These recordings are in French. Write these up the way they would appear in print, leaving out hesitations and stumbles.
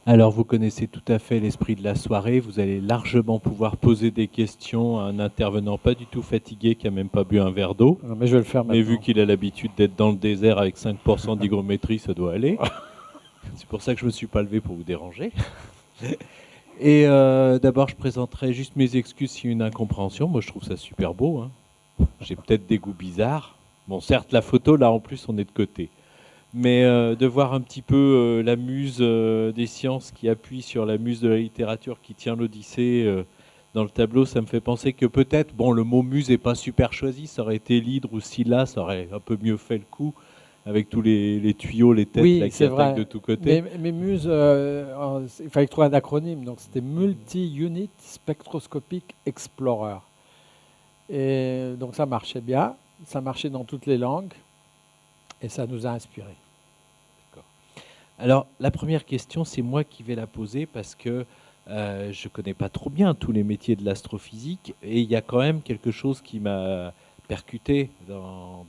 Alors, vous connaissez tout à fait l'esprit de la soirée. Vous allez largement pouvoir poser des questions à un intervenant pas du tout fatigué qui a même pas bu un verre d'eau. Non, mais je vais le faire Mais vu maintenant. qu'il a l'habitude d'être dans le désert avec 5% d'hygrométrie, ça doit aller. C'est pour ça que je me suis pas levé pour vous déranger. Et d'abord, je présenterai juste mes excuses s'il y a une incompréhension. Moi, je trouve ça super beau, hein. J'ai peut-être des goûts bizarres. Bon, certes, la photo, là, en plus, on est de côté. Mais de voir un petit peu la muse des sciences qui appuie sur la muse de la littérature qui tient l'Odyssée dans le tableau, ça me fait penser que peut-être, bon, le mot muse n'est pas super choisi, ça aurait été l'hydre ou Scylla, ça aurait un peu mieux fait le coup, avec tous les tuyaux, les têtes là, Oui, qui c'est attaquent de vrai. tous côtés. Mais Muse, il fallait trouver un acronyme. Donc c'était Multi-Unit Spectroscopic Explorer. Et donc ça marchait bien. Ça marchait dans toutes les langues. Et ça nous a inspirés. Alors, la première question, c'est moi qui vais la poser parce que je ne connais pas trop bien tous les métiers de l'astrophysique et il y a quand même quelque chose qui m'a percuté dans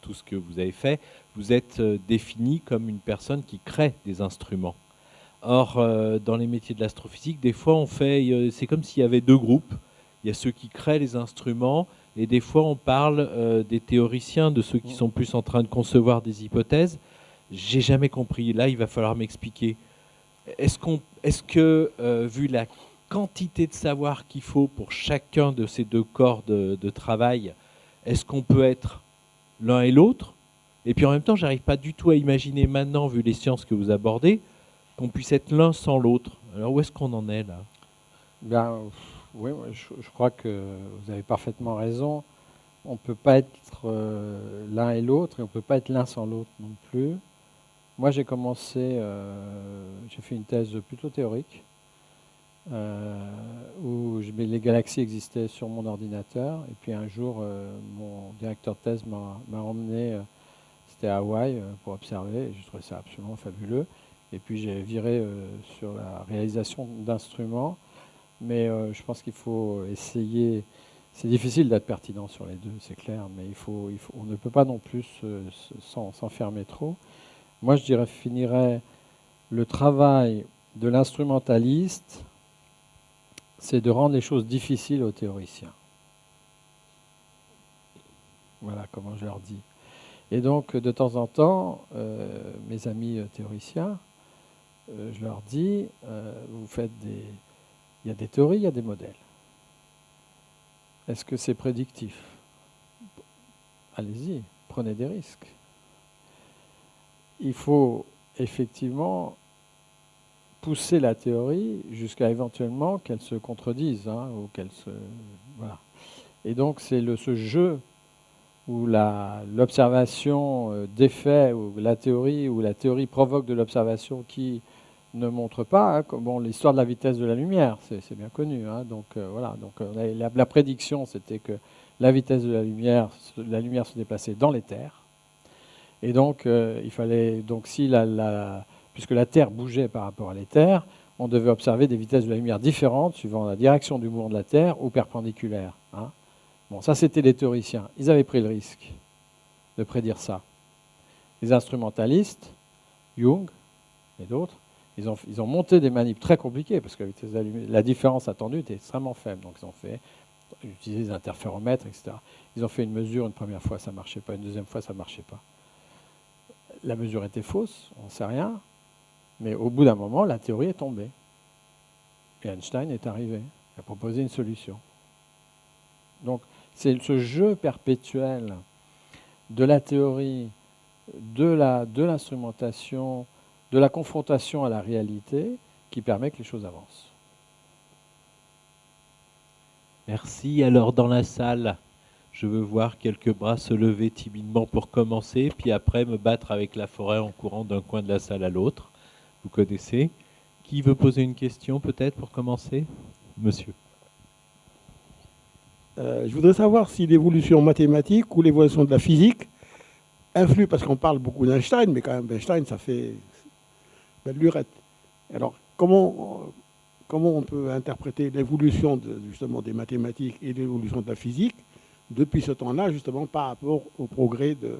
tout ce que vous avez fait. Vous êtes défini comme une personne qui crée des instruments. Or, dans les métiers de l'astrophysique, des fois, c'est comme s'il y avait deux groupes. Il y a ceux qui créent les instruments et des fois, on parle des théoriciens, de ceux qui sont plus en train de concevoir des hypothèses. J'ai jamais compris. Là, il va falloir m'expliquer. Est-ce que, vu la quantité de savoir qu'il faut pour chacun de ces deux corps de travail, est-ce qu'on peut être l'un et l'autre? Et puis en même temps, j'arrive pas du tout à imaginer maintenant, vu les sciences que vous abordez, qu'on puisse être l'un sans l'autre. Alors où est-ce qu'on en est là? Ben, oui, je crois que vous avez parfaitement raison. On ne peut pas être l'un et l'autre, et on ne peut pas être l'un sans l'autre non plus. Moi, j'ai fait une thèse plutôt théorique, où les galaxies existaient sur mon ordinateur. Et puis un jour, mon directeur de thèse m'a emmené, c'était à Hawaï, pour observer. Et je trouvais ça absolument fabuleux. Et puis j'ai viré sur la réalisation d'instruments. Mais je pense qu'il faut essayer. C'est difficile d'être pertinent sur les deux, c'est clair, mais on ne peut pas non plus s'enfermer trop. Moi, je dirais, finirais le travail de l'instrumentaliste, c'est de rendre les choses difficiles aux théoriciens. Voilà comment je leur dis. Et donc, de temps en temps, mes amis théoriciens, je leur dis, il y a des théories, il y a des modèles. Est-ce que c'est prédictif? Allez-y, prenez des risques. Il faut effectivement pousser la théorie jusqu'à éventuellement qu'elle se contredise, ou qu'elle se... Voilà. Et donc c'est ce jeu où l'observation des faits, ou la théorie provoque de l'observation qui ne montre pas, bon, l'histoire de la vitesse de la lumière, c'est bien connu. Donc voilà, donc la prédiction, c'était que la vitesse de la lumière se déplaçait dans l'éther. Et donc il fallait, donc si puisque la Terre bougeait par rapport à l'éther, on devait observer des vitesses de la lumière différentes suivant la direction du mouvement de la Terre ou perpendiculaire. Bon, ça c'était les théoriciens. Ils avaient pris le risque de prédire ça. Les instrumentalistes, Jung et d'autres, ils ont monté des manips très compliquées parce que la différence attendue était extrêmement faible. Donc ils ont utilisé des interféromètres, etc. Ils ont fait une mesure, une première fois ça ne marchait pas, une deuxième fois ça ne marchait pas. La mesure était fausse, on ne sait rien, mais au bout d'un moment, la théorie est tombée. Et Einstein est arrivé, il a proposé une solution. Donc c'est ce jeu perpétuel de la théorie, de l'instrumentation, de la confrontation à la réalité qui permet que les choses avancent. Merci. Alors dans la salle, je veux voir quelques bras se lever timidement pour commencer, puis après me battre avec la forêt en courant d'un coin de la salle à l'autre. Vous connaissez. Qui veut poser une question peut-être pour commencer? Monsieur. Je voudrais savoir si l'évolution mathématique ou l'évolution de la physique influe, parce qu'on parle beaucoup d'Einstein, mais quand même Einstein, ça fait belle lurette. Alors, comment on peut interpréter l'évolution justement des mathématiques et l'évolution de la physique, depuis ce temps-là, justement, par rapport au progrès de...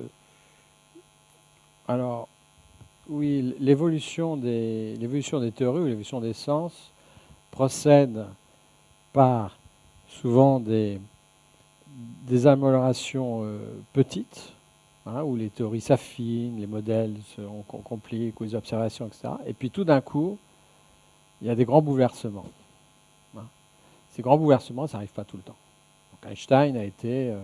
Alors, Oui, l'évolution des théories ou l'évolution des sens procède par souvent des améliorations petites, hein, où les théories s'affinent, les modèles se compliquent, ou les observations, etc. Et puis tout d'un coup, il y a des grands bouleversements. Hein. Ces grands bouleversements, ça n'arrive pas tout le temps. Donc Einstein a été,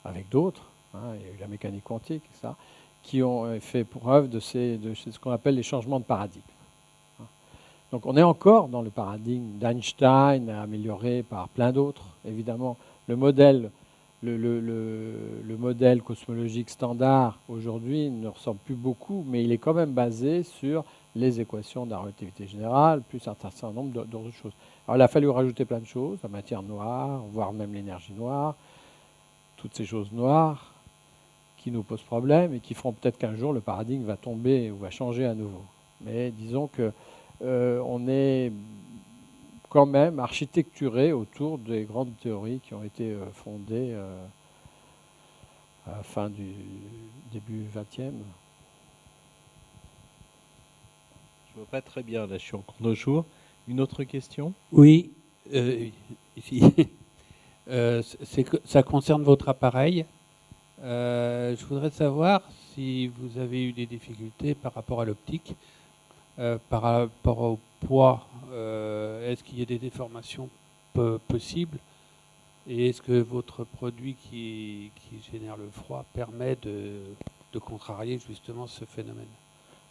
avec d'autres, hein, il y a eu la mécanique quantique, etc., qui ont fait preuve de ce qu'on appelle les changements de paradigme. Donc on est encore dans le paradigme d'Einstein, amélioré par plein d'autres. Évidemment, le modèle cosmologique standard aujourd'hui ne ressemble plus beaucoup, mais il est quand même basé sur les équations de la relativité générale, plus un certain nombre d'autres choses. Alors il a fallu rajouter plein de choses, la matière noire, voire même l'énergie noire, toutes ces choses noires qui nous posent problème et qui feront peut-être qu'un jour le paradigme va tomber ou va changer à nouveau. Mais disons que on est quand même architecturé autour des grandes théories qui ont été fondées à la fin du début 20e. Je vois pas très bien, là je suis en cours de jour. Une autre question? Oui, ici. Ça concerne votre appareil. Je voudrais savoir si vous avez eu des difficultés par rapport à l'optique, par rapport au poids. Est-ce qu'il y a des déformations possibles? Et est-ce que votre produit qui génère le froid permet de contrarier justement ce phénomène?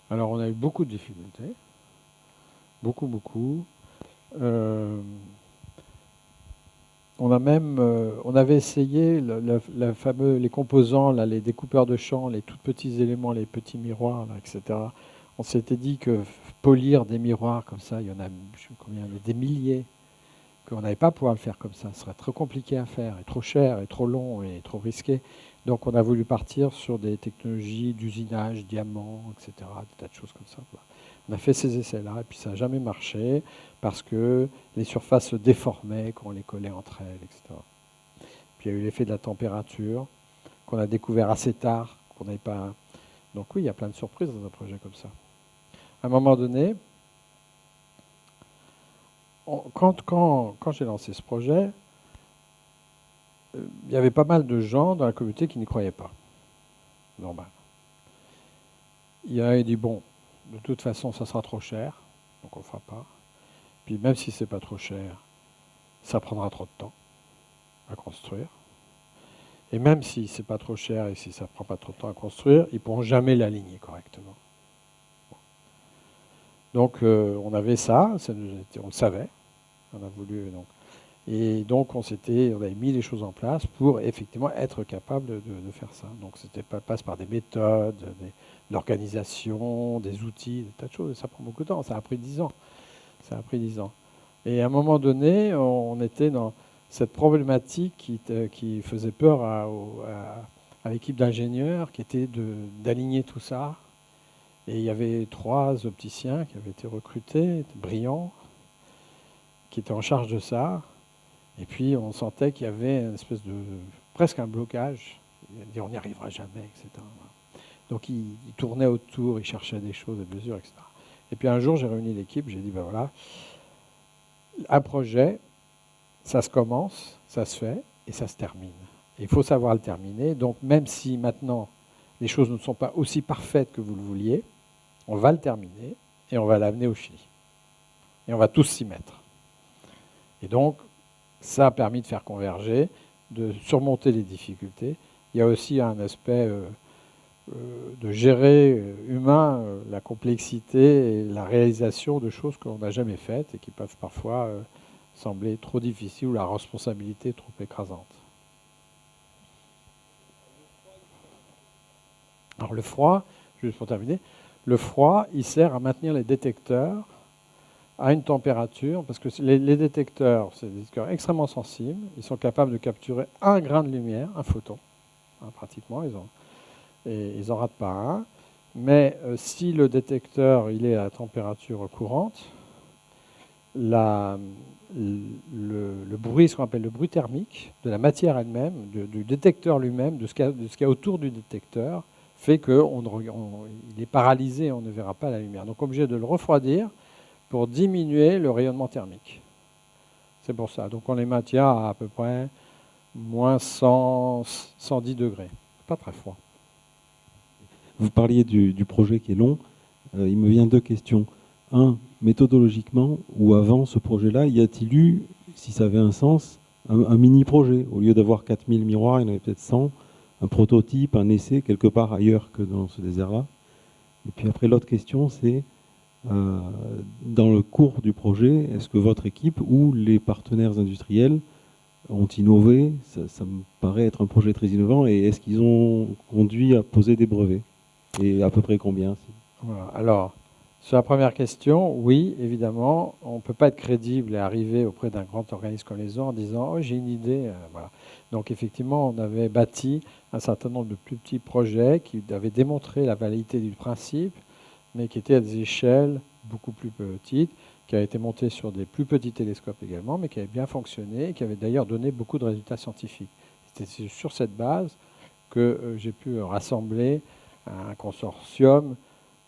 Alors on a eu beaucoup de difficultés, beaucoup. On avait essayé les composants, là, les découpeurs de champs, les tout petits éléments, les petits miroirs, là, etc. On s'était dit que polir des miroirs comme ça, il y en a, je sais combien, des milliers, qu'on n'allait pas pouvoir le faire comme ça. Ce serait trop compliqué à faire, et trop cher, et trop long, et trop risqué. Donc on a voulu partir sur des technologies d'usinage, diamants, etc., des tas de choses comme ça. On a fait ces essais-là, et puis ça n'a jamais marché, parce que les surfaces se déformaient quand on les collait entre elles, etc. Puis il y a eu l'effet de la température, qu'on a découvert assez tard, qu'on n'avait pas... Donc oui, il y a plein de surprises dans un projet comme ça. À un moment donné, quand j'ai lancé ce projet, il y avait pas mal de gens dans la communauté qui n'y croyaient pas. Normal. Il y a dit, bon, de toute façon, ça sera trop cher, donc on ne fera pas. Puis même si c'est pas trop cher, ça prendra trop de temps à construire. Et même si c'est pas trop cher et si ça prend pas trop de temps à construire, ils pourront jamais l'aligner correctement. Donc on avait ça, on le savait, on a voulu donc. Et donc on avait mis les choses en place pour effectivement être capable de faire ça. Donc c'était passe par des méthodes, de l'organisation, des outils, des tas de choses. Et ça prend beaucoup de temps. Ça a pris 10 ans. Ça a pris 10 ans. Et à un moment donné, on était dans cette problématique qui faisait peur à l'équipe d'ingénieurs, qui était d'aligner tout ça. Et il y avait 3 opticiens qui avaient été recrutés, brillants, qui étaient en charge de ça. Et puis on sentait qu'il y avait une espèce de presque un blocage. On n'y arrivera jamais, etc. Donc ils tournaient autour, ils cherchaient des choses, des mesures, etc. Et puis un jour, j'ai réuni l'équipe, j'ai dit, ben voilà, un projet, ça se commence, ça se fait, et ça se termine. Et il faut savoir le terminer. Donc même si maintenant, les choses ne sont pas aussi parfaites que vous le vouliez, on va le terminer, et on va l'amener au Chili. Et on va tous s'y mettre. Et donc, ça a permis de faire converger, de surmonter les difficultés. Il y a aussi un aspect de gérer humain la complexité et la réalisation de choses qu'on n'a jamais faites et qui peuvent parfois sembler trop difficiles ou la responsabilité trop écrasante. Alors le froid, juste pour terminer, le froid, il sert à maintenir les détecteurs à une température, parce que les détecteurs, c'est des détecteurs extrêmement sensibles, ils sont capables de capturer un grain de lumière, un photon, hein, pratiquement, ils n'en ratent pas un. Mais si le détecteur il est à la température courante, le bruit, ce qu'on appelle le bruit thermique, de la matière elle-même, du détecteur lui-même, de ce qu'il y a autour du détecteur, fait qu'il est paralysé, on ne verra pas la lumière. Donc obligé de le refroidir pour diminuer le rayonnement thermique. C'est pour ça. Donc on les maintient à peu près moins 100, 110 degrés. Pas très froid. Vous parliez du projet qui est long. Il me vient deux questions. Un, méthodologiquement, ou avant ce projet-là, y a-t-il eu, si ça avait un sens, un mini-projet? Au lieu d'avoir 4000 miroirs, il y en avait peut-être 100, un prototype, un essai, quelque part ailleurs que dans ce désert-là. Et puis après, l'autre question, c'est, dans le cours du projet, est-ce que votre équipe ou les partenaires industriels ont innové? Ça me paraît être un projet très innovant. Et est-ce qu'ils ont conduit à poser des brevets? Et à peu près combien? Voilà. Alors, sur la première question, oui, évidemment, on ne peut pas être crédible et arriver auprès d'un grand organisme comme les autres en disant « Oh, j'ai une idée. » Voilà. Donc, effectivement, on avait bâti un certain nombre de plus petits projets qui avaient démontré la validité du principe, mais qui étaient à des échelles beaucoup plus petites, qui avaient été montés sur des plus petits télescopes également, mais qui avaient bien fonctionné et qui avaient d'ailleurs donné beaucoup de résultats scientifiques. C'est sur cette base que j'ai pu rassembler un consortium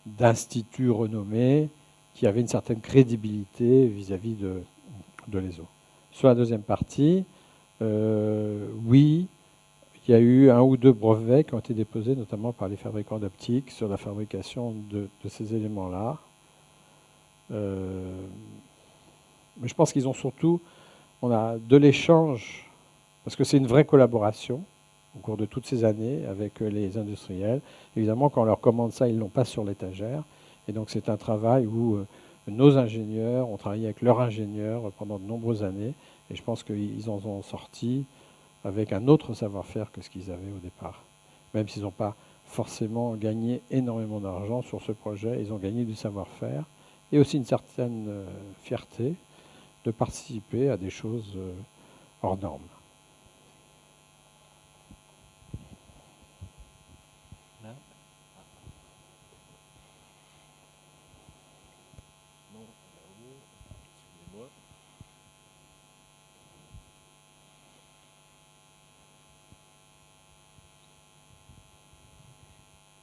d'instituts renommés qui avaient une certaine crédibilité vis-à-vis de l'ESO. Sur la deuxième partie, oui, il y a eu un ou deux brevets qui ont été déposés, notamment par les fabricants d'optiques, sur la fabrication de ces éléments-là. Mais je pense qu'ils ont surtout, on a de l'échange, parce que c'est une vraie collaboration au cours de toutes ces années avec les industriels. Évidemment, quand on leur commande ça, ils ne l'ont pas sur l'étagère. Et donc c'est un travail où nos ingénieurs ont travaillé avec leurs ingénieurs pendant de nombreuses années. Et je pense qu'ils en ont sorti avec un autre savoir-faire que ce qu'ils avaient au départ. Même s'ils n'ont pas forcément gagné énormément d'argent sur ce projet, ils ont gagné du savoir-faire et aussi une certaine fierté de participer à des choses hors normes.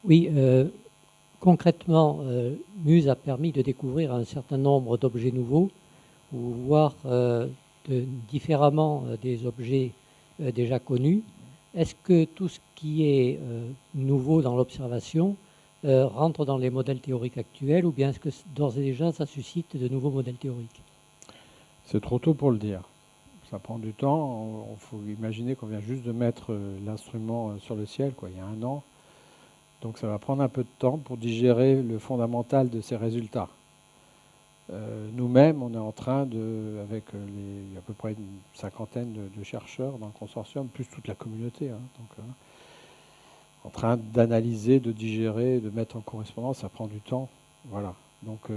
Oui, concrètement, Muse a permis de découvrir un certain nombre d'objets nouveaux, ou voir différemment des objets déjà connus. Est-ce que tout ce qui est nouveau dans l'observation rentre dans les modèles théoriques actuels, ou bien est-ce que d'ores et déjà ça suscite de nouveaux modèles théoriques? C'est trop tôt pour le dire. Ça prend du temps. Il faut imaginer qu'on vient juste de mettre l'instrument sur le ciel, il y a un an. Donc ça va prendre un peu de temps pour digérer le fondamental de ces résultats. Nous-mêmes, on est en train avec à peu près une cinquantaine de chercheurs dans le consortium, plus toute la communauté, en train d'analyser, de digérer, de mettre en correspondance. Ça prend du temps. Voilà. Donc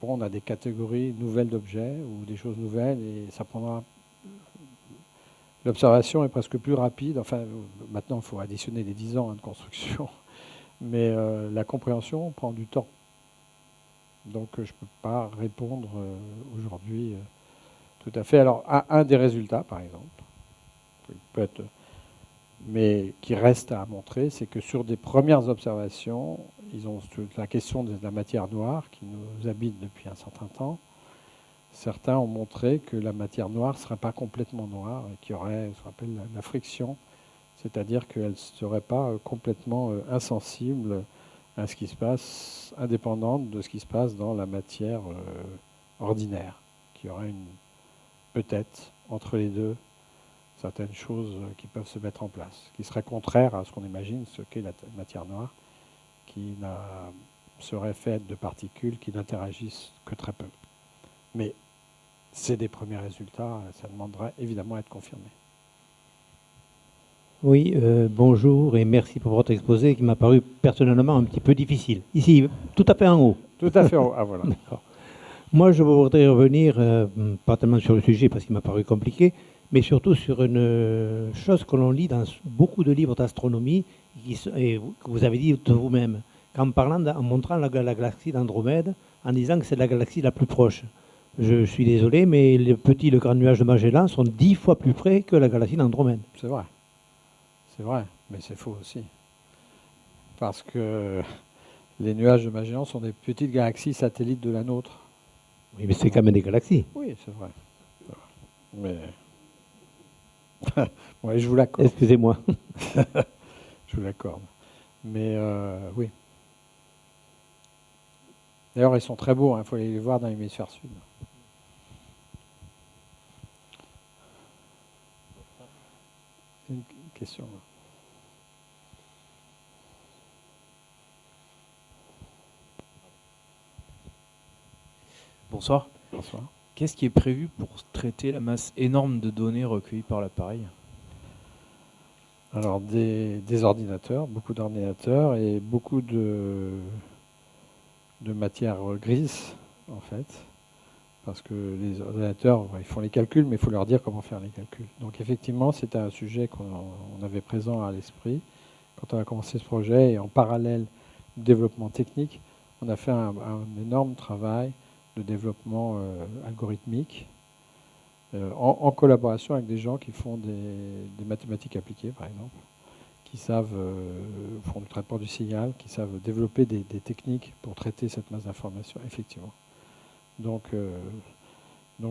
on a des catégories nouvelles d'objets ou des choses nouvelles et ça prendra. L'observation est presque plus rapide. Enfin, maintenant, il faut additionner les 10 ans de construction. Mais la compréhension prend du temps. Donc, je ne peux pas répondre aujourd'hui tout à fait. Alors, un des résultats, par exemple, peut-être, mais qui reste à montrer, c'est que sur des premières observations, ils ont la question de la matière noire qui nous habite depuis un certain temps. Certains ont montré que la matière noire ne serait pas complètement noire et qu'il y aurait ce qu'on appelle la friction, c'est-à-dire qu'elle ne serait pas complètement insensible à ce qui se passe, indépendante de ce qui se passe dans la matière ordinaire, qu'il y aurait peut-être entre les deux certaines choses qui peuvent se mettre en place, qui seraient contraires à ce qu'on imagine, ce qu'est la matière noire, qui serait faite de particules qui n'interagissent que très peu. Mais c'est des premiers résultats, ça demandera évidemment à être confirmé. Oui, bonjour et merci pour votre exposé qui m'a paru personnellement un petit peu difficile. Ici, tout à fait en haut. Tout à fait en haut, ah voilà. D'accord. Moi, je voudrais revenir, pas tellement sur le sujet parce qu'il m'a paru compliqué, mais surtout sur une chose que l'on lit dans beaucoup de livres d'astronomie et que vous avez dit de vous-même, en montrant la galaxie d'Andromède, en disant que c'est la galaxie la plus proche. Je suis désolé, mais le grand nuage de Magellan sont 10 fois plus près que la galaxie d'Andromède. C'est vrai, mais c'est faux aussi. parce que les nuages de Magellan sont des petites galaxies satellites de la nôtre. Oui, mais c'est quand même des galaxies. Oui, c'est vrai. Mais ouais, je vous l'accorde. Excusez-moi. Je vous l'accorde. Mais oui. D'ailleurs, ils sont très beaux. Il faut aller les voir dans l'hémisphère sud. Une question. Bonsoir. Bonsoir. Qu'est-ce qui est prévu pour traiter la masse énorme de données recueillies par l'appareil? Alors, des ordinateurs, beaucoup d'ordinateurs et beaucoup de matière grise, en fait. Parce que les ordinateurs, ils font les calculs, mais il faut leur dire comment faire les calculs. Donc, effectivement, c'était un sujet qu'on avait présent à l'esprit quand on a commencé ce projet. Et en parallèle du développement technique, on a fait un énorme travail de développement algorithmique en collaboration avec des gens qui font des mathématiques appliquées, par exemple, qui savent, font du traitement du signal, qui savent développer des techniques pour traiter cette masse d'informations, effectivement. Donc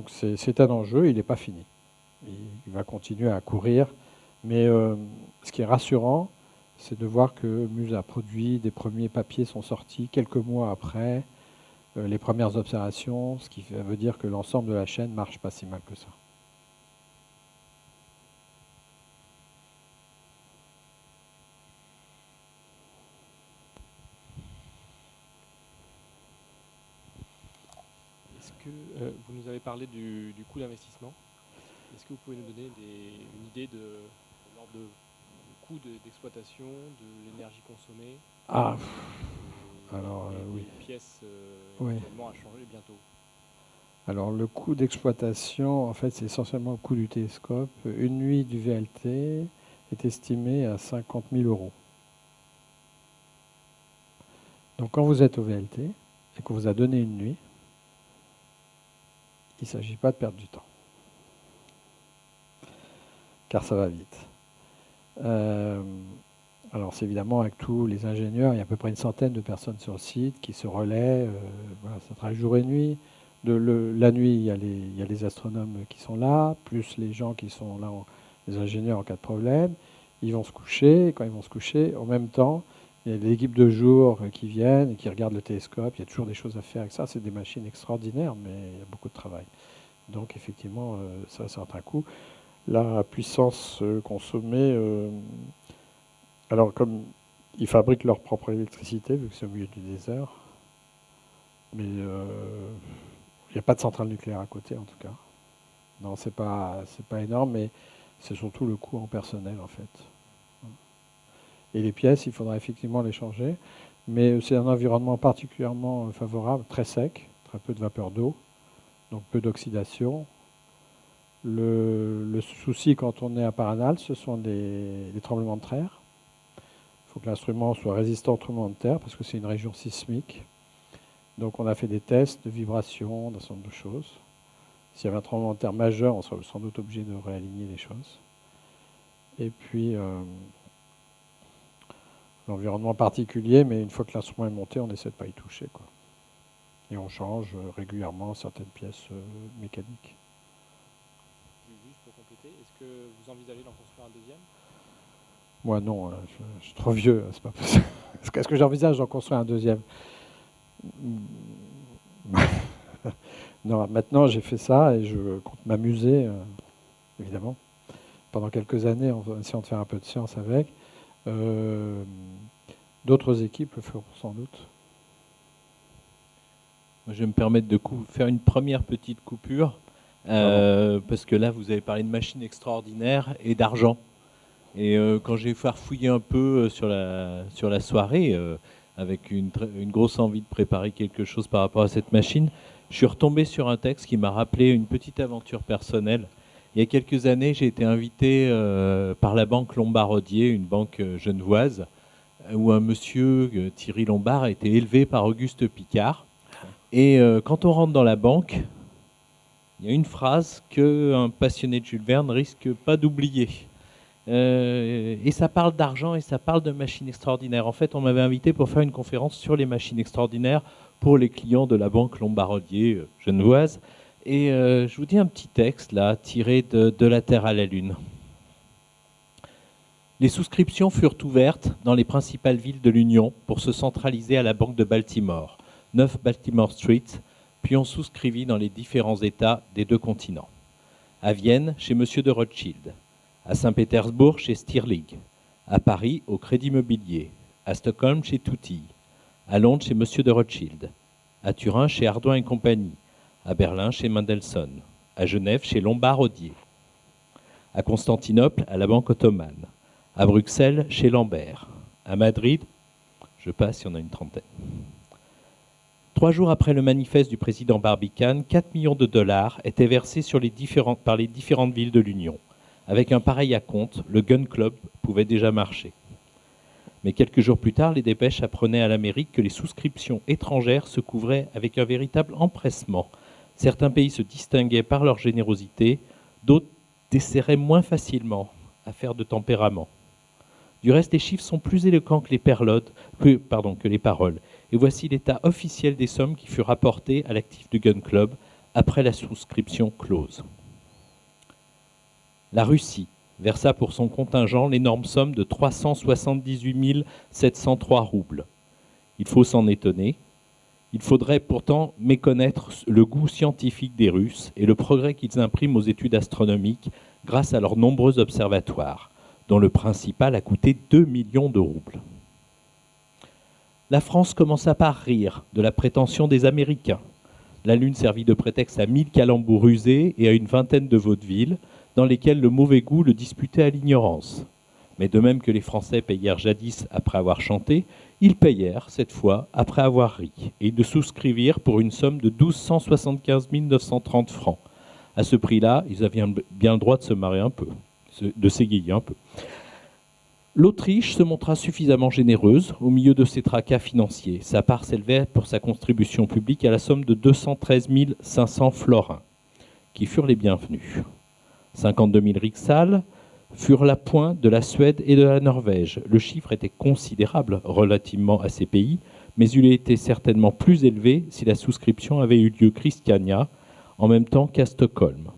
c'est un enjeu, il n'est pas fini. Il va continuer à courir, mais ce qui est rassurant, c'est de voir que Muse a produit, des premiers papiers sont sortis quelques mois après les premières observations, ce qui veut dire que l'ensemble de la chaîne marche pas si mal que ça. Est-ce que vous nous avez parlé du coût d'investissement? Est-ce que vous pouvez nous donner une idée de l'ordre de coût d'exploitation, de l'énergie consommée? Ah, alors oui. Des pièces Oui. éventuellement à changer bientôt. Alors le coût d'exploitation, en fait, c'est essentiellement le coût du télescope. Une nuit du VLT est estimée à 50 000 €. Donc quand vous êtes au VLT et qu'on vous a donné une nuit, il ne s'agit pas de perdre du temps. Car ça va vite. Alors c'est évidemment avec tous les ingénieurs, il y a à peu près une centaine de personnes sur le site qui se relaient. Voilà, ça travaille jour et nuit. La nuit, il y a les astronomes qui sont là, plus les gens qui sont là, les ingénieurs en cas de problème. Ils vont se coucher, et quand ils vont se coucher, en même temps, il y a l'équipe de jour qui viennent et qui regardent le télescope. Il y a toujours des choses à faire avec ça. C'est des machines extraordinaires, mais il y a beaucoup de travail. Donc effectivement, ça a un certain coût. La puissance consommée, alors comme ils fabriquent leur propre électricité, vu que c'est au milieu du désert, mais il n'y a pas de centrale nucléaire à côté en tout cas. Non, c'est pas énorme, mais c'est surtout le coût en personnel en fait. Et les pièces, il faudra effectivement les changer, mais c'est un environnement particulièrement favorable, très sec, très peu de vapeur d'eau, donc peu d'oxydation. Le souci quand on est à Paranal, ce sont les tremblements de terre. Il faut que l'instrument soit résistant aux tremblements de terre parce que c'est une région sismique. Donc on a fait des tests de vibration, d'un certain nombre de choses. S'il y avait un tremblement de terre majeur, on serait sans doute obligé de réaligner les choses. Et puis l'environnement particulier, mais une fois que l'instrument est monté, on essaie de ne pas y toucher, quoi. Et on change régulièrement certaines pièces mécaniques. Juste pour compléter, est-ce que vous envisagez d'en construire un deuxième? Moi non, je suis trop vieux, c'est pas possible. Est-ce que j'envisage d'en construire un deuxième? Non, maintenant j'ai fait ça et je compte m'amuser, évidemment, pendant quelques années en essayant de faire un peu de science avec. D'autres équipes le feront sans doute. Moi, je vais me permettre de faire une première petite coupure, parce que là, vous avez parlé de machines extraordinaires et d'argent. Et quand j'ai farfouillé un peu sur la soirée, avec une grosse envie de préparer quelque chose par rapport à cette machine, je suis retombé sur un texte qui m'a rappelé une petite aventure personnelle. Il y a quelques années, j'ai été invité par la banque Lombard-Odier, une banque genevoise, où un monsieur, Thierry Lombard, a été élevé par Auguste Picard. Et quand on rentre dans la banque, il y a une phrase qu'un passionné de Jules Verne risque pas d'oublier. Et ça parle d'argent et ça parle de machines extraordinaires. En fait, on m'avait invité pour faire une conférence sur les machines extraordinaires pour les clients de la banque Lombardier genevoise. Et je vous dis un petit texte là, tiré de La Terre à la Lune. Les souscriptions furent ouvertes dans les principales villes de l'Union pour se centraliser à la banque de Baltimore, 9 Baltimore Street, puis on souscrivit dans les différents États des 2 continents. À Vienne, chez M. de Rothschild. À Saint-Pétersbourg, chez Stirling. À Paris, au Crédit Mobilier. À Stockholm, chez Tutti. À Londres, chez M. de Rothschild. À Turin, chez Ardouin et compagnie. À Berlin, chez Mendelssohn. À Genève, chez Lombard-Odier. À Constantinople, à la Banque ottomane. À Bruxelles, chez Lambert. À Madrid, je passe, il y en a une trentaine. 3 jours après le manifeste du président Barbicane, 4 millions de dollars étaient versés par les différentes villes de l'Union. Avec un pareil acompte, le Gun Club pouvait déjà marcher. Mais quelques jours plus tard, les dépêches apprenaient à l'Amérique que les souscriptions étrangères se couvraient avec un véritable empressement. Certains pays se distinguaient par leur générosité, d'autres desserraient moins facilement, affaire de tempérament. Du reste, les chiffres sont plus éloquents que les paroles. Et voici l'état officiel des sommes qui furent rapportées à l'actif du Gun Club après la souscription close. La Russie versa pour son contingent l'énorme somme de 378 703 roubles. Il faut s'en étonner. Il faudrait pourtant méconnaître le goût scientifique des Russes et le progrès qu'ils impriment aux études astronomiques grâce à leurs nombreux observatoires, dont le principal a coûté 2 millions de roubles. La France commença par rire de la prétention des Américains. La Lune servit de prétexte à 1000 calembours rusés et à une vingtaine de vaudevilles, dans lesquels le mauvais goût le disputait à l'ignorance. Mais de même que les Français payèrent jadis après avoir chanté, ils payèrent, cette fois, après avoir ri, et ils le souscrivirent pour une somme de 1275 930 francs. À ce prix-là, ils avaient bien le droit de se marrer un peu, de s'égayer un peu. L'Autriche se montra suffisamment généreuse au milieu de ses tracas financiers. Sa part s'élevait pour sa contribution publique à la somme de 213 500 florins, qui furent les bienvenus. 52 000 riksals furent l'appoint de la Suède et de la Norvège. Le chiffre était considérable relativement à ces pays, mais il était certainement plus élevé si la souscription avait eu lieu en même temps qu'à Stockholm.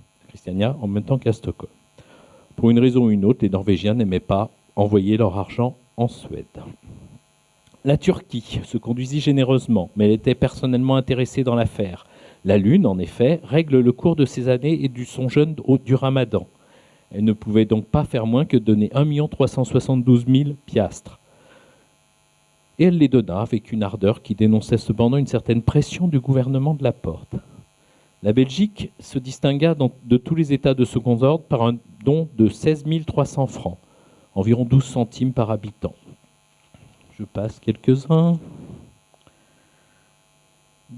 Pour une raison ou une autre, les Norvégiens n'aimaient pas envoyer leur argent en Suède. La Turquie se conduisit généreusement, mais elle était personnellement intéressée dans l'affaire. La Lune, en effet, règle le cours de ses années et de son jeûne du Ramadan. Elle ne pouvait donc pas faire moins que donner 1 372 000 piastres. Et elle les donna avec une ardeur qui dénonçait cependant une certaine pression du gouvernement de la Porte. La Belgique se distingua de tous les États de second ordre par un don de 16 300 francs, environ 12 centimes par habitant. Je passe quelques-uns.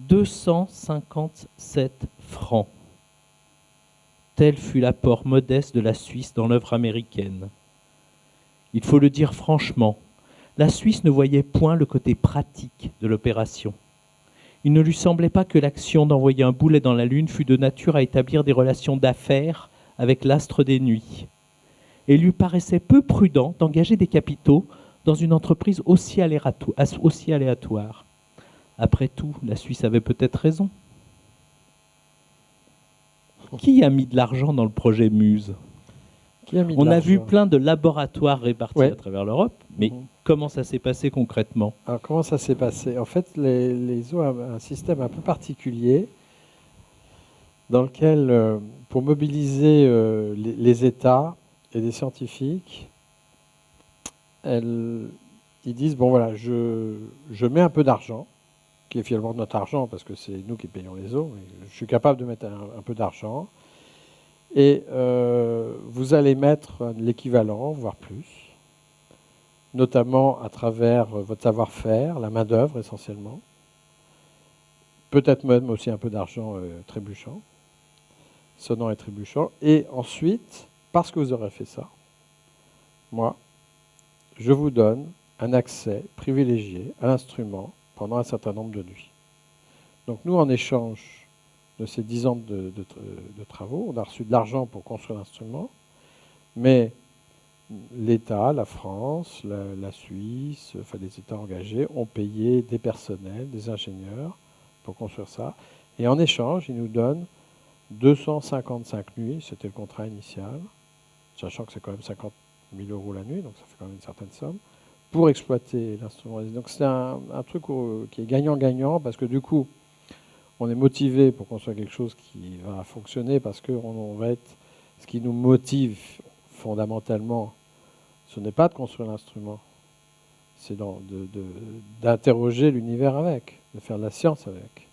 257 francs. Tel fut l'apport modeste de la Suisse dans l'œuvre américaine. Il faut le dire franchement, la Suisse ne voyait point le côté pratique de l'opération. Il ne lui semblait pas que l'action d'envoyer un boulet dans la Lune fût de nature à établir des relations d'affaires avec l'astre des nuits. Et il lui paraissait peu prudent d'engager des capitaux dans une entreprise aussi aléatoire. Après tout, la Suisse avait peut-être raison. Qui a mis de l'argent dans le projet Muse ? On a vu plein de laboratoires répartis à travers l'Europe, mais comment ça s'est passé concrètement ? Alors, comment ça s'est passé ? En fait, les ont un système un peu particulier dans lequel, pour mobiliser les États et les scientifiques, ils disent, bon voilà, je mets un peu d'argent, qui est finalement notre argent, parce que c'est nous qui payons les eaux, mais je suis capable de mettre un peu d'argent, et vous allez mettre l'équivalent, voire plus, notamment à travers votre savoir-faire, la main-d'œuvre essentiellement, peut-être même aussi un peu d'argent trébuchant, sonnant et trébuchant, et ensuite, parce que vous aurez fait ça, moi, je vous donne un accès privilégié à l'instrument pendant un certain nombre de nuits. Donc nous, en échange de ces 10 ans de travaux, on a reçu de l'argent pour construire l'instrument, mais l'État, la France, la Suisse, enfin les États engagés, ont payé des personnels, des ingénieurs pour construire ça. Et en échange, ils nous donnent 255 nuits, c'était le contrat initial, sachant que c'est quand même 50 000 € la nuit, donc ça fait quand même une certaine somme, pour exploiter l'instrument. Donc c'est un truc qui est gagnant-gagnant, parce que du coup, on est motivé pour construire quelque chose qui va fonctionner, parce que on va être, ce qui nous motive fondamentalement, ce n'est pas de construire l'instrument, c'est d'interroger l'univers avec, de faire de la science avec.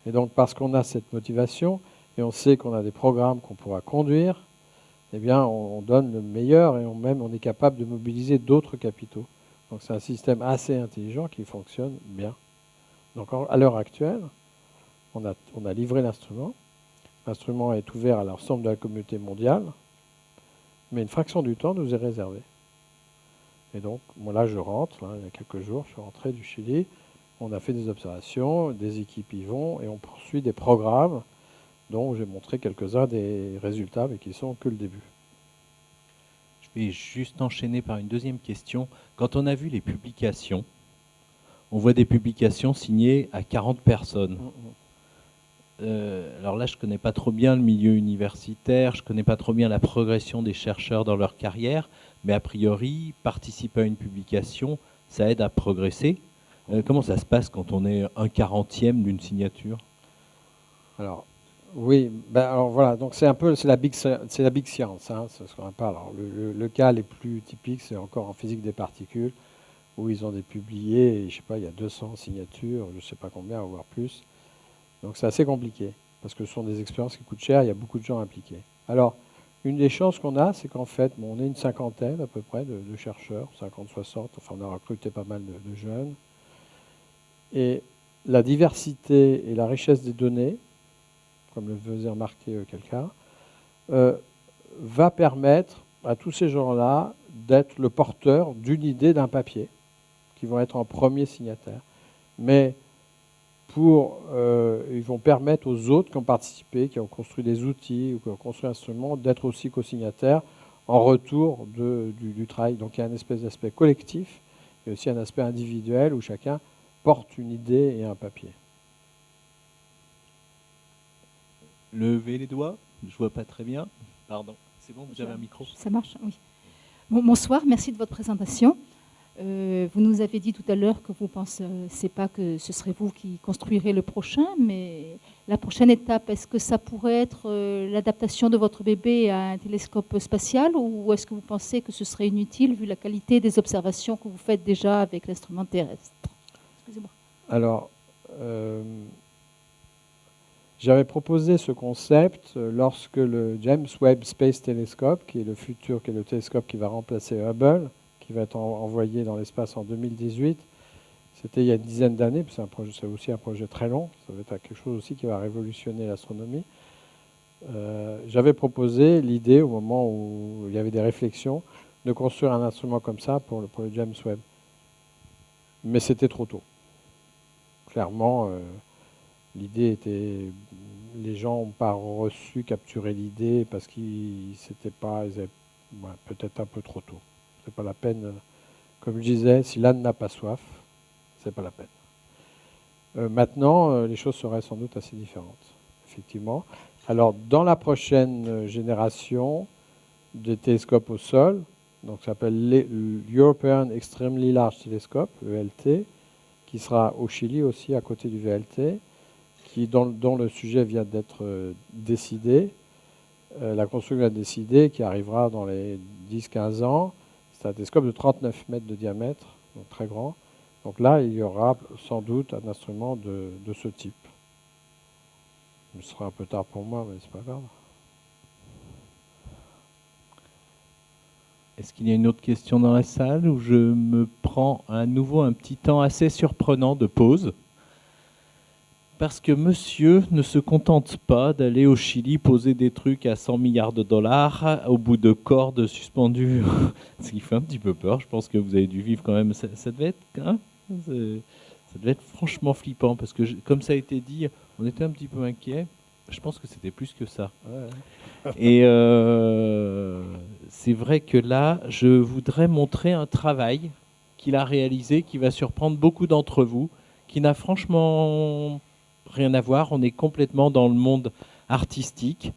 Et donc parce qu'on a cette motivation, et on sait qu'on a des programmes qu'on pourra conduire, eh bien on donne le meilleur, et on est capable de mobiliser d'autres capitaux. Donc c'est un système assez intelligent qui fonctionne bien. Donc à l'heure actuelle, on a livré l'instrument. L'instrument est ouvert à l'ensemble de la communauté mondiale, mais une fraction du temps nous est réservée. Et donc, moi là, je rentre, là, il y a quelques jours, je suis rentré du Chili, on a fait des observations, des équipes y vont, et on poursuit des programmes dont j'ai montré quelques-uns des résultats, mais qui sont que le début. Je vais juste enchaîner par une deuxième question. Quand on a vu les publications, on voit des publications signées à 40 personnes. Alors là, je ne connais pas trop bien le milieu universitaire, je ne connais pas trop bien la progression des chercheurs dans leur carrière, mais a priori, participer à une publication, ça aide à progresser. Comment ça se passe quand on est 1/40e d'une signature? Alors, oui, alors voilà, donc c'est la big science, hein, c'est ce qu'on appelle. Alors, le cas les plus typiques, c'est encore en physique des particules, où ils ont des publiés, et, je sais pas, il y a 200 signatures, je ne sais pas combien, voire plus. Donc c'est assez compliqué, parce que ce sont des expériences qui coûtent cher, il y a beaucoup de gens impliqués. Alors, une des chances qu'on a, c'est qu'en fait, on est une cinquantaine à peu près de chercheurs, 50, 60, enfin on a recruté pas mal de jeunes. Et la diversité et la richesse des données, comme le faisait remarquer quelqu'un, va permettre à tous ces gens-là d'être le porteur d'une idée, d'un papier, qui vont être en premier signataire. Mais ils vont permettre aux autres qui ont participé, qui ont construit des outils ou qui ont construit un instrument, d'être aussi co-signataires en retour du travail. Donc il y a une espèce d'aspect collectif et aussi un aspect individuel où chacun porte une idée et un papier. Levez les doigts, je vois pas très bien. Pardon, c'est bon, vous avez un micro. Ça marche, oui. Bon, bonsoir, merci de votre présentation. Vous nous avez dit tout à l'heure que vous ne pensez pas que ce serait vous qui construirez le prochain, mais la prochaine étape, est-ce que ça pourrait être l'adaptation de votre bébé à un télescope spatial, ou est-ce que vous pensez que ce serait inutile vu la qualité des observations que vous faites déjà avec l'instrument terrestre? Excusez-moi. Alors, j'avais proposé ce concept lorsque le James Webb Space Telescope, qui est le télescope qui va remplacer Hubble, qui va être envoyé dans l'espace en 2018. C'était il y a une dizaine d'années, puis c'est aussi un projet très long, ça va être quelque chose aussi qui va révolutionner l'astronomie. J'avais proposé l'idée, au moment où il y avait des réflexions, de construire un instrument comme ça pour le James Webb. Mais c'était trop tôt. Clairement, l'idée était... Les gens n'ont pas capturé l'idée parce qu'ils avaient peut-être un peu trop tôt. C'est pas la peine, comme je disais, si l'âne n'a pas soif, c'est pas la peine. Maintenant, les choses seraient sans doute assez différentes, effectivement. Alors, dans la prochaine génération des télescopes au sol, donc ça s'appelle l'European Extremely Large Telescope, ELT, qui sera au Chili aussi, à côté du VLT, dont le sujet vient d'être décidé. La construction vient d'être décidée, qui arrivera dans les 10-15 ans. C'est un télescope de 39 mètres de diamètre, donc très grand. Donc là, il y aura sans doute un instrument de ce type. Ce sera un peu tard pour moi, mais c'est pas grave. Est-ce qu'il y a une autre question dans la salle, où je me prends à nouveau un petit temps assez surprenant de pause? Parce que monsieur ne se contente pas d'aller au Chili poser des trucs à 100 milliards de dollars au bout de cordes suspendues. Ce qui fait un petit peu peur. Je pense que vous avez dû vivre quand même. Ça devait être, hein, ça devait être franchement flippant. Parce que, comme ça a été dit, on était un petit peu inquiets. Je pense que c'était plus que ça. Ouais. Et c'est vrai que là, je voudrais montrer un travail qu'il a réalisé, qui va surprendre beaucoup d'entre vous, qui n'a franchement rien à voir. On est complètement dans le monde artistique,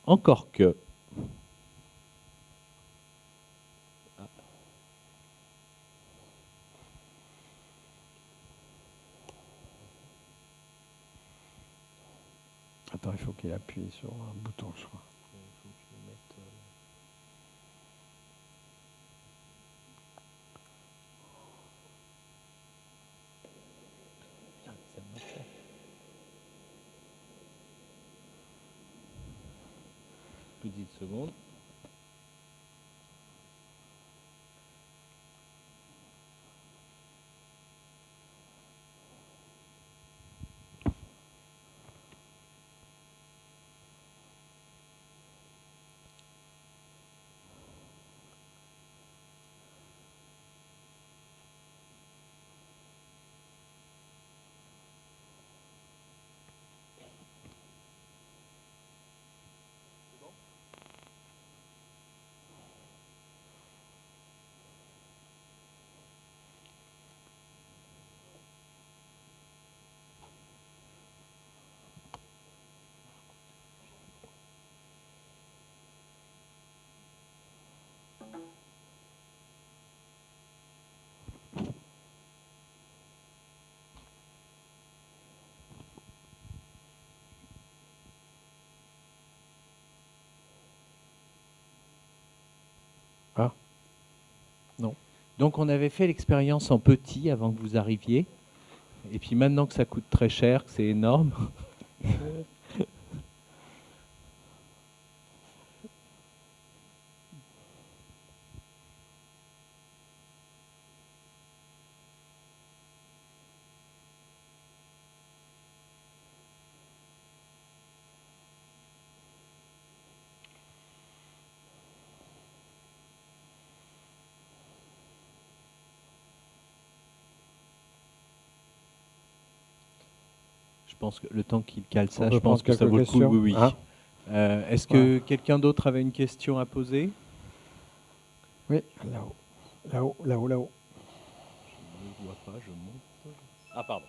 encore que. Attends, il faut qu'il appuie sur un bouton, je crois. Petite seconde. Ah, non. Donc on avait fait l'expérience en petit avant que vous arriviez. Et puis maintenant que ça coûte très cher, que c'est énorme. Je pense que le temps qu'il cale ça, je pense que ça vaut le coup. Oui, oui. Hein, Est-ce que quelqu'un d'autre avait une question à poser? oui, là-haut. Là-haut, là-haut, là-haut. Je ne vois pas, je monte. Ah, pardon.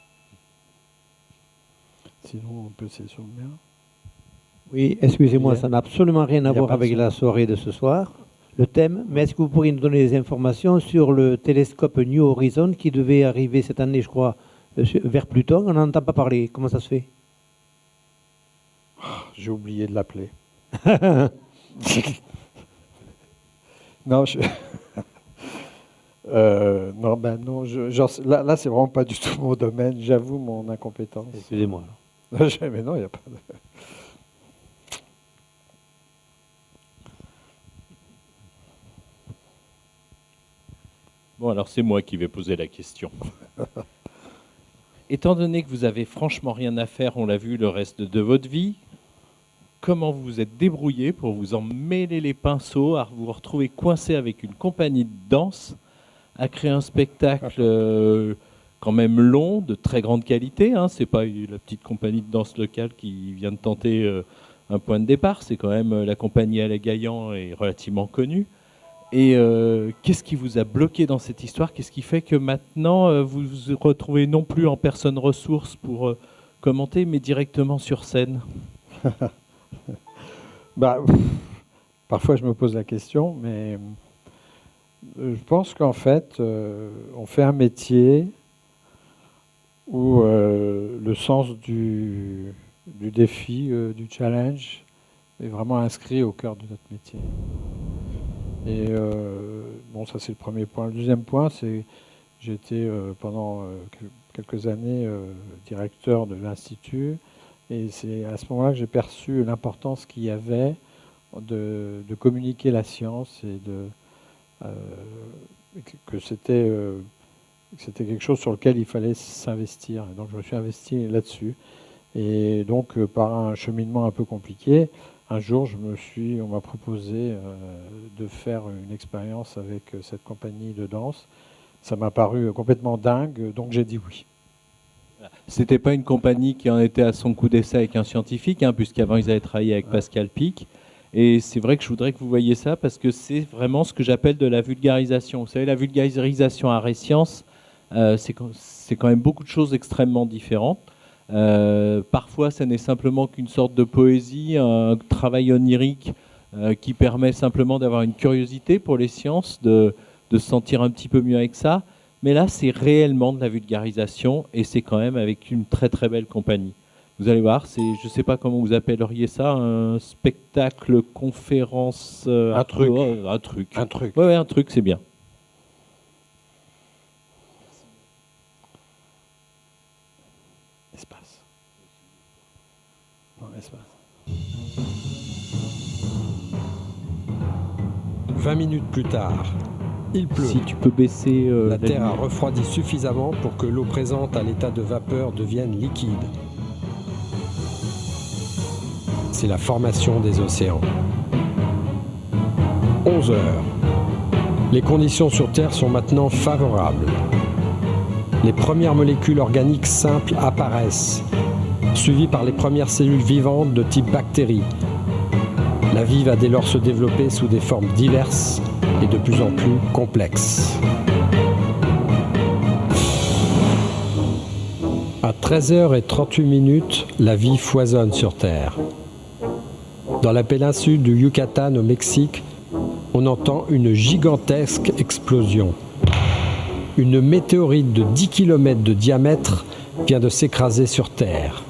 Sinon, on peut essayer sur le mien. Oui, excusez-moi, Il y a- ça n'a absolument rien à il y a voir pas de avec son. la soirée de ce soir, le thème, mais est-ce que vous pourriez nous donner des informations sur le télescope New Horizon qui devait arriver cette année, je crois, vers Pluton? On n'en entend pas parler. Comment ça se fait? J'ai oublié de l'appeler. Non, non, ben non, là, c'est vraiment pas du tout mon domaine. J'avoue mon incompétence. Excusez-moi. Mais non, il n'y a pas de... Bon, alors c'est moi qui vais poser la question. Étant donné que vous avez franchement rien à faire, on l'a vu, le reste de votre vie, comment vous vous êtes débrouillé pour vous en mêler les pinceaux, à vous retrouver coincé avec une compagnie de danse, à créer un spectacle quand même long, de très grande qualité, hein. C'est pas la petite compagnie de danse locale qui vient de tenter un point de départ, c'est quand même la compagnie Allais Gaillan est relativement connue. Et qu'est-ce qui vous a bloqué dans cette histoire? Qu'est-ce qui fait que maintenant vous vous retrouvez non plus en personne ressource pour commenter, mais directement sur scène? Bah, parfois, je me pose la question, mais je pense qu'en fait, on fait un métier où le sens du défi, du challenge, est vraiment inscrit au cœur de notre métier. Et bon, ça c'est le premier point. Le deuxième point, c'est j'ai été pendant quelques années directeur de l'Institut, et c'est à ce moment-là que j'ai perçu l'importance qu'il y avait de communiquer la science et que c'était quelque chose sur lequel il fallait s'investir. Et donc je me suis investi là-dessus. Et donc par un cheminement un peu compliqué, un jour on m'a proposé de faire une expérience avec cette compagnie de danse. Ça m'a paru complètement dingue, donc j'ai dit oui. C'était pas une compagnie qui en était à son coup d'essai avec un scientifique, hein, puisqu'avant ils avaient travaillé avec Pascal Pic. Et c'est vrai que je voudrais que vous voyiez ça parce que c'est vraiment ce que j'appelle de la vulgarisation. Vous savez, la vulgarisation art et sciences, c'est quand même beaucoup de choses extrêmement différentes. Parfois, ça n'est simplement qu'une sorte de poésie, un travail onirique qui permet simplement d'avoir une curiosité pour les sciences, de se sentir un petit peu mieux avec ça. Mais là, c'est réellement de la vulgarisation et c'est quand même avec une très très belle compagnie. Vous allez voir, je ne sais pas comment vous appelleriez ça, un spectacle, conférence... un truc. Un truc. Un truc. Ouais, un truc, c'est bien. Espace. Non, espace. 20 minutes plus tard, il pleut. Si tu peux baisser... la Terre a refroidi suffisamment pour que l'eau présente à l'état de vapeur devienne liquide. C'est la formation des océans. 11 heures. Les conditions sur Terre sont maintenant favorables. Les premières molécules organiques simples apparaissent, suivies par les premières cellules vivantes de type bactéries. La vie va dès lors se développer sous des formes diverses et de plus en plus complexes. À 13h38, la vie foisonne sur Terre. Dans la péninsule du Yucatan au Mexique, on entend une gigantesque explosion. Une météorite de 10 km de diamètre vient de s'écraser sur Terre.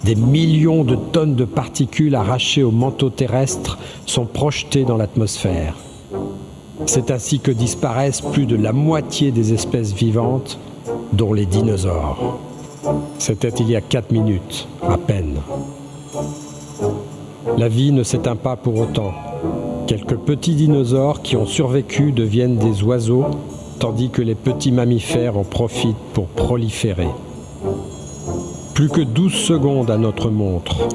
Des millions de tonnes de particules arrachées au manteau terrestre sont projetées dans l'atmosphère. C'est ainsi que disparaissent plus de la moitié des espèces vivantes, dont les dinosaures. C'était il y a 4 minutes, à peine. La vie ne s'éteint pas pour autant. Quelques petits dinosaures qui ont survécu deviennent des oiseaux, tandis que les petits mammifères en profitent pour proliférer. Plus que 12 secondes à notre montre.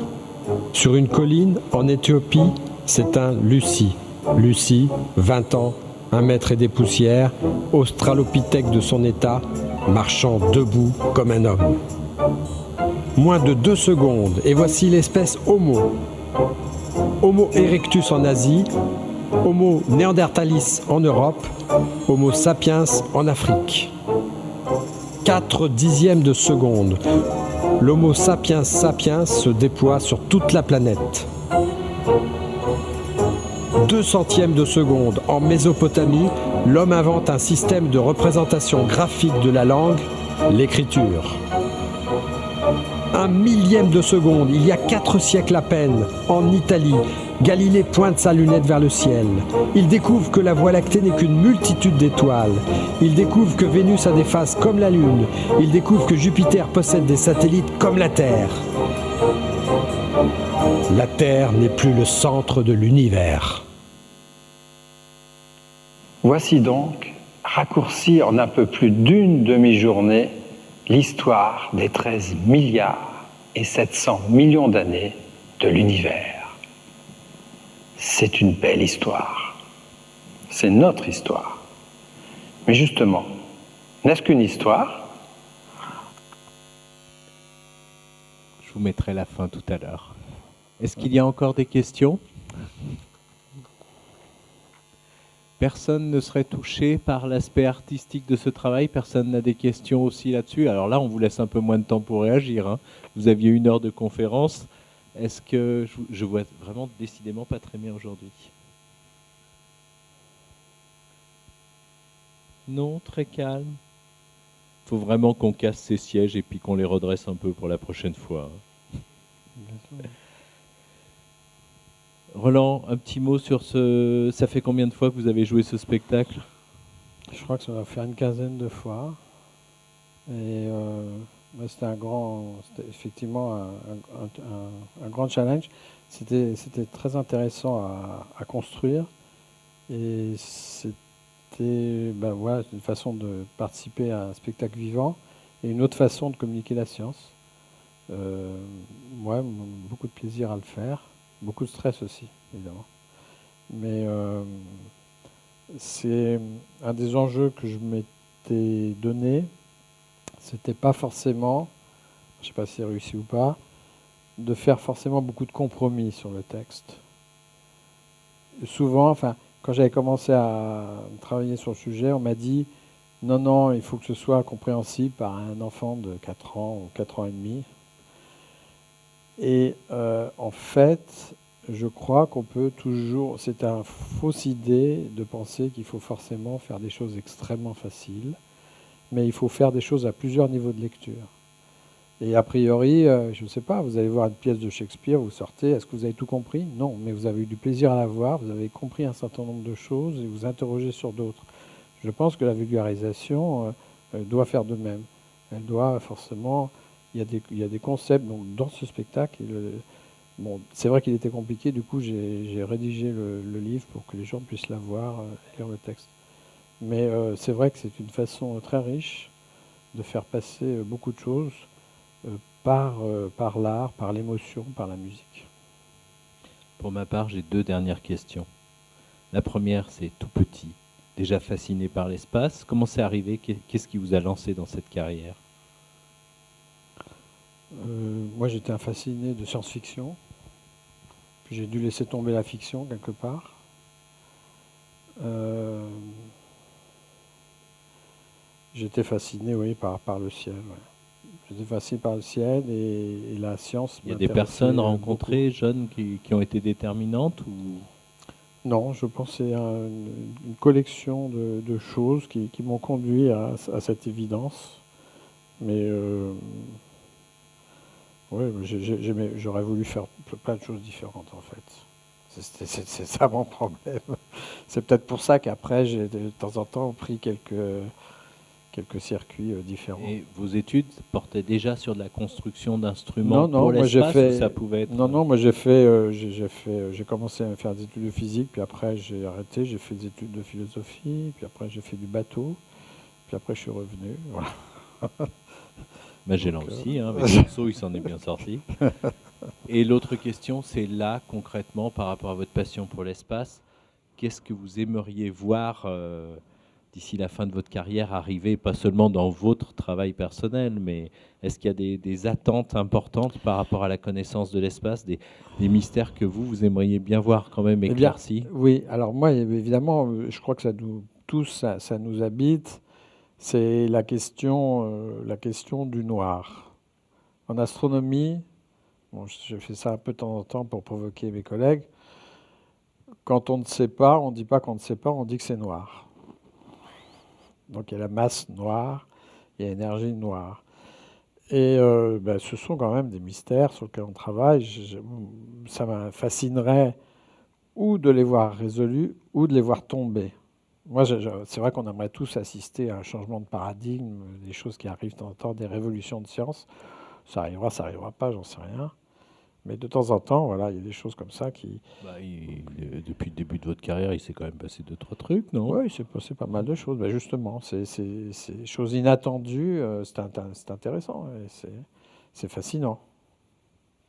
Sur une colline, en Éthiopie, s'éteint Lucie. Lucie, 20 ans, 1 mètre et des poussières, australopithèque de son état, marchant debout comme un homme. Moins de 2 secondes, et voici l'espèce Homo. Homo erectus en Asie, Homo neanderthalis en Europe, Homo sapiens en Afrique. 4 dixièmes de seconde. L'Homo sapiens sapiens se déploie sur toute la planète. 2 centièmes de seconde. En Mésopotamie, l'homme invente un système de représentation graphique de la langue, l'écriture. 1 millième de seconde, il y a 4 siècles à peine, en Italie, Galilée pointe sa lunette vers le ciel. Il découvre que la Voie lactée n'est qu'une multitude d'étoiles. Il découvre que Vénus a des phases comme la Lune. Il découvre que Jupiter possède des satellites comme la Terre. La Terre n'est plus le centre de l'univers. Voici donc, raccourci en un peu plus d'une demi-journée, l'histoire des 13 milliards et 700 millions d'années de l'univers. C'est une belle histoire. C'est notre histoire. Mais justement, n'est-ce qu'une histoire ? Je vous mettrai la fin tout à l'heure. Est-ce qu'il y a encore des questions ? Personne ne serait touché par l'aspect artistique de ce travail? Personne n'a des questions aussi là-dessus? Alors là, on vous laisse un peu moins de temps pour réagir, hein. Vous aviez 1 heure de conférence. Est-ce que je vois vraiment décidément pas très bien aujourd'hui? Non, très calme. Il faut vraiment qu'on casse ces sièges et puis qu'on les redresse un peu pour la prochaine fois. Roland, un petit mot sur ce... Ça fait combien de fois que vous avez joué ce spectacle? Je crois que ça va faire une quinzaine de fois. Et c'était effectivement un grand challenge. C'était très intéressant à construire. Et c'était une façon de participer à un spectacle vivant et une autre façon de communiquer la science. Beaucoup de plaisir à le faire. Beaucoup de stress aussi, évidemment. Mais c'est un des enjeux que je m'étais donné. C'était pas forcément, je ne sais pas si c'est réussi ou pas, de faire forcément beaucoup de compromis sur le texte. Souvent, enfin, quand j'avais commencé à travailler sur le sujet, on m'a dit non, non, il faut que ce soit compréhensible par un enfant de 4 ans ou 4 ans et demi. Et en fait, je crois qu'on peut toujours... C'est une fausse idée de penser qu'il faut forcément faire des choses extrêmement faciles, mais il faut faire des choses à plusieurs niveaux de lecture. Et a priori, je ne sais pas, vous allez voir une pièce de Shakespeare, vous sortez, est-ce que vous avez tout compris? Non, mais vous avez eu du plaisir à la voir, vous avez compris un certain nombre de choses et vous interrogez sur d'autres. Je pense que la vulgarisation doit faire de même. Elle doit forcément... Il y a des concepts donc, dans ce spectacle. Bon, c'est vrai qu'il était compliqué, du coup j'ai rédigé le livre pour que les gens puissent la voir et lire le texte. Mais c'est vrai que c'est une façon très riche de faire passer beaucoup de choses par l'art, par l'émotion, par la musique. Pour ma part, j'ai 2 dernières questions. La première, c'est tout petit, déjà fasciné par l'espace. Comment c'est arrivé? Qu'est-ce qui vous a lancé dans cette carrière? Moi, j'étais un fasciné de science-fiction. Puis j'ai dû laisser tomber la fiction quelque part. J'étais fasciné, oui, par le ciel. Ouais. J'étais fasciné par le ciel et la science. Il y a des personnes rencontrées, jeunes, qui ont été déterminantes ou... Non, je pense que c'est une collection de choses qui m'ont conduit à cette évidence. Mais... oui, j'aurais voulu faire plein de choses différentes, en fait. C'est ça mon problème. C'est peut-être pour ça qu'après, j'ai de temps en temps pris quelques circuits différents. Et vos études portaient déjà sur de la construction d'instruments pour l'espace, ou ça pouvait être... Non, moi j'ai commencé à faire des études de physique, puis après j'ai arrêté, j'ai fait des études de philosophie, puis après j'ai fait du bateau, puis après je suis revenu. Voilà. Magellan aussi, hein, avec Rousseau, il s'en est bien sorti. Et l'autre question, c'est là, concrètement, par rapport à votre passion pour l'espace, qu'est-ce que vous aimeriez voir d'ici la fin de votre carrière arriver, pas seulement dans votre travail personnel, mais est-ce qu'il y a des attentes importantes par rapport à la connaissance de l'espace, des mystères que vous aimeriez bien voir quand même éclaircis? Oui, alors moi, évidemment, je crois que ça nous habite. C'est la question du noir. En astronomie, bon, je fais ça un peu de temps en temps pour provoquer mes collègues, quand on ne sait pas, on ne dit pas qu'on ne sait pas, on dit que c'est noir. Donc il y a la masse noire, il y a l'énergie noire. Et ce sont quand même des mystères sur lesquels on travaille. Ça me fascinerait ou de les voir résolus ou de les voir tomber. Moi, c'est vrai qu'on aimerait tous assister à un changement de paradigme, des choses qui arrivent de temps en temps, des révolutions de science. Ça arrivera pas, j'en sais rien. Mais de temps en temps, voilà, il y a des choses comme ça qui... depuis le début de votre carrière, il s'est quand même passé 2-3 trucs, non? Oui, il s'est passé pas mal de choses. Justement, c'est des choses inattendues, c'est intéressant, c'est fascinant.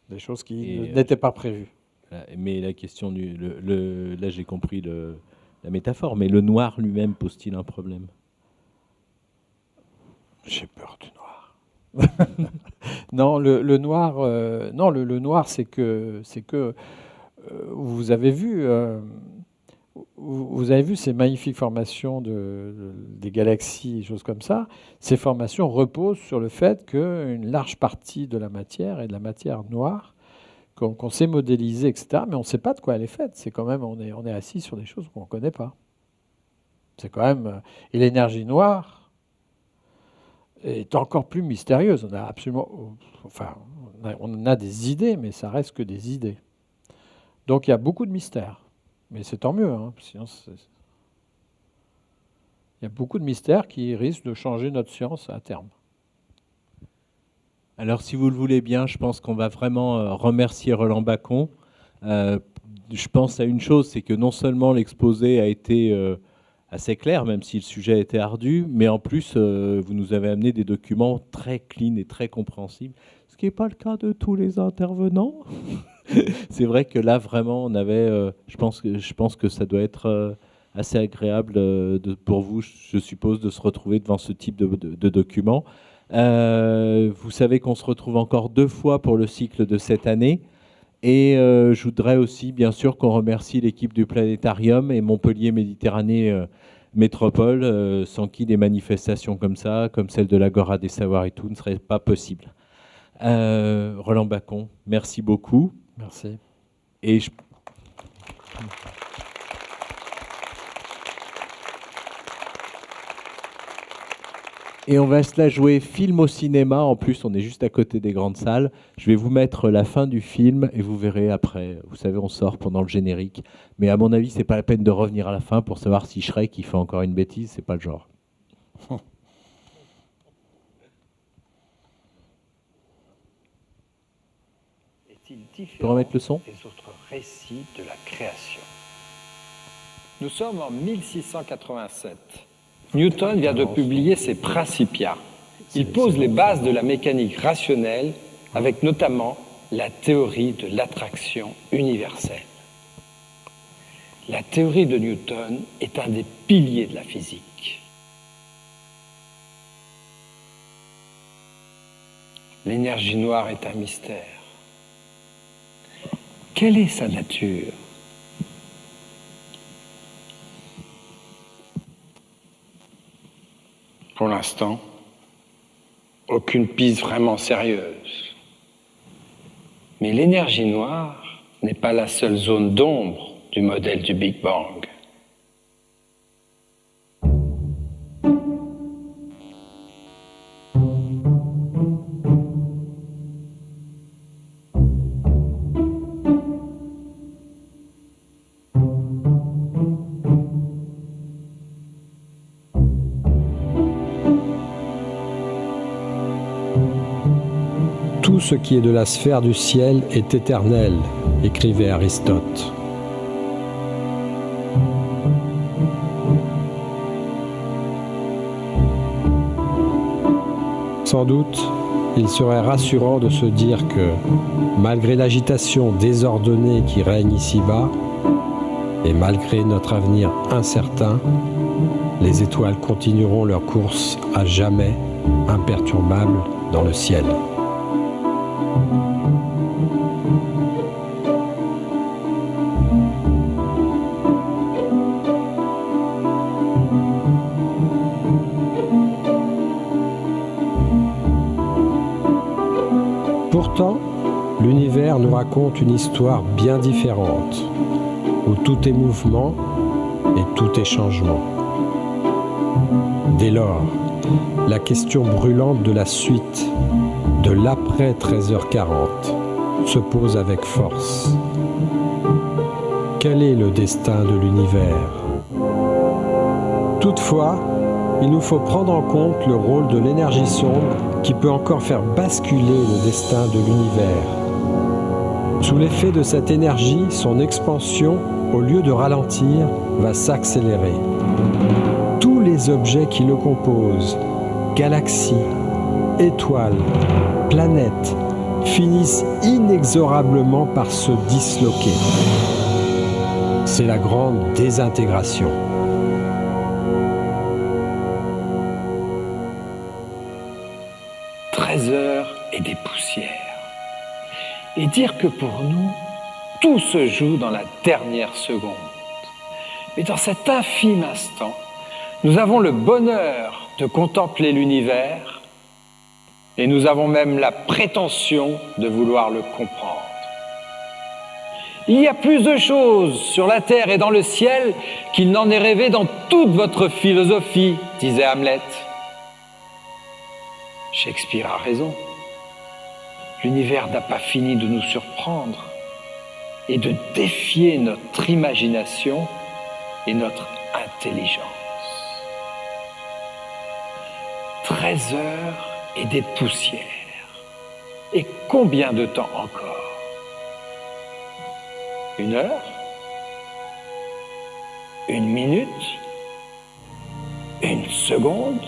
Des choses qui n'étaient pas prévues. Mais la question là, j'ai compris la métaphore, mais le noir lui-même pose-t-il un problème? J'ai peur du noir. Non, le noir, le noir, c'est que vous avez vu ces magnifiques formations des galaxies, des choses comme ça. Ces formations reposent sur le fait qu'une large partie de la matière est de la matière noire, qu'on sait modéliser, etc. Mais on ne sait pas de quoi elle est faite. C'est quand même, on est assis sur des choses qu'on ne connaît pas. C'est quand même... Et l'énergie noire est encore plus mystérieuse. On a absolument... Enfin, on a des idées, mais ça reste que des idées. Donc il y a beaucoup de mystères. Mais c'est tant mieux. Hein, sinon il y a beaucoup de mystères qui risquent de changer notre science à terme. Alors, si vous le voulez bien, je pense qu'on va vraiment remercier Roland Bacon. Je pense à une chose, c'est que non seulement l'exposé a été assez clair, même si le sujet était ardu, mais en plus, vous nous avez amené des documents très clean et très compréhensibles, ce qui n'est pas le cas de tous les intervenants. C'est vrai que là, vraiment, on avait... je pense que ça doit être assez agréable pour vous, je suppose, de se retrouver devant ce type de documents. Vous savez qu'on se retrouve encore 2 fois pour le cycle de cette année. Et je voudrais aussi, bien sûr, qu'on remercie l'équipe du Planétarium et Montpellier Méditerranée Métropole, sans qui des manifestations comme ça, comme celle de l'Agora des Savoirs et tout, ne seraient pas possibles. Roland Bacon, merci beaucoup. Merci. Et Et on va se la jouer film au cinéma. En plus, on est juste à côté des grandes salles. Je vais vous mettre la fin du film et vous verrez après. Vous savez, on sort pendant le générique. Mais à mon avis, c'est pas la peine de revenir à la fin pour savoir si Shrek il fait encore une bêtise. C'est pas le genre. Est-il Tu peux différent remettre le son ? des autres récits de la création? Nous sommes en 1687. Newton vient de publier ses Principia. Il pose les bases de la mécanique rationnelle avec notamment la théorie de l'attraction universelle. La théorie de Newton est un des piliers de la physique. L'énergie noire est un mystère. Quelle est sa nature ? Pour l'instant, aucune piste vraiment sérieuse. Mais l'énergie noire n'est pas la seule zone d'ombre du modèle du Big Bang. Tout ce qui est de la sphère du ciel est éternel, écrivait Aristote. Sans doute, il serait rassurant de se dire que, malgré l'agitation désordonnée qui règne ici-bas, et malgré notre avenir incertain, les étoiles continueront leur course à jamais imperturbables dans le ciel. Pourtant, l'univers nous raconte une histoire bien différente, où tout est mouvement et tout est changement. Dès lors, la question brûlante de la suite, de l'après 13h40, se pose avec force. Quel est le destin de l'univers ? Toutefois, il nous faut prendre en compte le rôle de l'énergie sombre qui peut encore faire basculer le destin de l'univers. Sous l'effet de cette énergie, son expansion, au lieu de ralentir, va s'accélérer. Tous les objets qui le composent, galaxies, étoiles, planètes, finissent inexorablement par se disloquer. C'est la grande désintégration. Heures et des poussières. Et dire que pour nous, tout se joue dans la dernière seconde. Mais dans cet infime instant, nous avons le bonheur de contempler l'univers et nous avons même la prétention de vouloir le comprendre. Il y a plus de choses sur la terre et dans le ciel qu'il n'en est rêvé dans toute votre philosophie, disait Hamlet. Shakespeare a raison. L'univers n'a pas fini de nous surprendre et de défier notre imagination et notre intelligence. 13 heures et des poussières. Et combien de temps encore ? 1 heure ? 1 minute ? 1 seconde ?